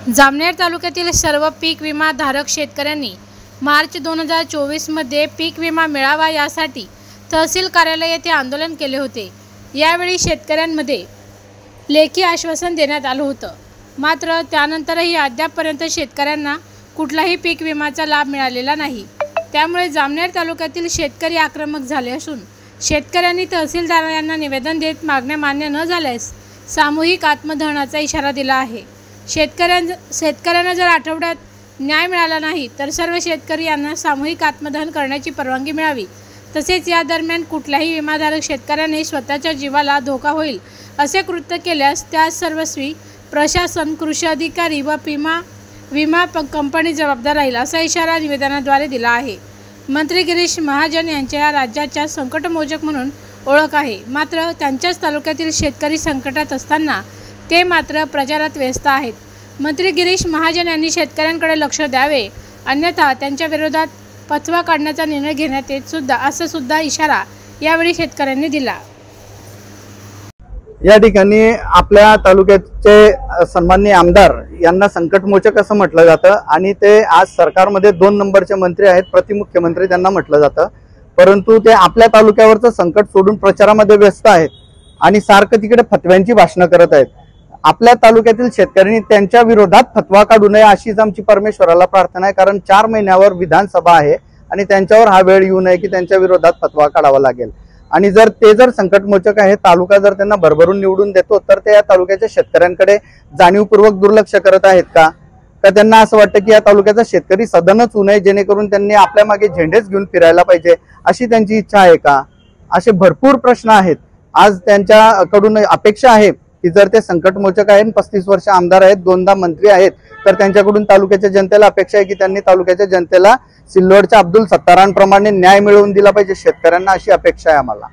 जामनेर तालुक्यातील सर्व पीक विमा धारक शेतकऱ्यांनी मार्च 2024 मध्ये पीक विमा मिळावा यासाठी तहसील कार्यालय येथे आंदोलन केले होते। यावेळी शेतकऱ्यांमध्ये लेखी आश्वासन देण्यात आलं होतं, मात्र त्यानंतरही अद्यापपर्यंत शेतकऱ्यांना कुठलाही पीक विमाचा लाभ मिळालेला नाही। त्यामुळे जामनेर तालुक्यातील शेतकरी आक्रमक झाले असून शेतकऱ्यांनी तहसीलदार यांना निवेदन देत मागण्या मान्य न झाल्यास सामूहिक आत्मदहनाचा इशारा दिला आहे। शेतकऱ्यांना जर आठवड्यात न्याय मिळाला नाही तर सर्व शेतकरी यांना सामूहिक आत्मदहन करण्याची परवानगी मिळावी। तसेच या दरम्यान कुठल्याही विमाधारक शेतकऱ्याने स्वतःच्या जीवाला धोका होईल असे कृत्य केल्यास त्यास सर्वस्वी प्रशासन, कृषी अधिकारी व विमा कंपनी जबाबदार राहील असा इशारा निवेदनाद्वारे दिला आहे। मंत्री गिरीश महाजन यांच्या राज्याच्या संकटमोचक म्हणून ओळख आहे, मात्र त्यांच्याच तालुक्यातील शेतकरी संकटात असताना ते मात्र प्रचारात व्यस्त आहेत। मंत्री गिरीश महाजन यांनी शेतकऱ्यांकडे लक्ष द्यावे, अन्यथा त्यांच्या विरोधात फतवा काढण्याचा निर्णय घेण्यात येईल असा सुद्धा इशारा यावेळी शेतकऱ्यांनी दिला। या ठिकाणी आपल्या तालुक्याचे सन्माननीय आमदार यांना संकटमोचक असं म्हटलं जातं आणि ते आज सरकारमध्ये 2 नंबरचे मंत्री आहेत, प्रतिमुख्यमंत्री त्यांना म्हटलं जातं, परंतु ते आपल्या तालुक्यावरचं संकट सोडून प्रचारामध्ये व्यस्त आहेत आणि सारखं तिकडे फतव्यांची भाषणं करत आहेत। आपल्या तालुक्यातील शेतकऱ्यांनी त्यांच्या विरोधात फतवा काढू नये अशीच आमची परमेश्वराला प्रार्थना आहे, कारण 4 महिन्यावर विधानसभा आहे आणि त्यांच्यावर हा वेळ येऊ नये की त्यांच्या विरोधात फतवा काढावा लागेल। आणि जर ते संकटमोचक आहे, तालुका जर त्यांना भरभरून निवडून देतो तर ते या तालुक्याच्या शेतकऱ्यांकडे जाणीवपूर्वक दुर्लक्ष करत आहेत का त्यांना असं वाटतं की या तालुक्याचा शेतकरी सदनच होऊ नये, जेणेकरून त्यांनी आपल्या मागे झेंडेच घेऊन फिरायला पाहिजे अशी त्यांची इच्छा आहे का? असे भरपूर प्रश्न आहेत। आज त्यांच्याकडून अपेक्षा आहे की जर ते संकटमोचक आहेत, 35 वर्ष आमदार आहेत, 2दा मंत्री आहेत, तर त्यांच्याकडून तालुक्याच्या जनतेला अपेक्षा आहे की त्यांनी तालुक्याच्या जनतेला सिल्लोडच्या अब्दुल सत्तारांप्रमाणे न्याय मिळवून दिला पाहिजे शेतकऱ्यांना, अशी अपेक्षा आहे आम्हाला।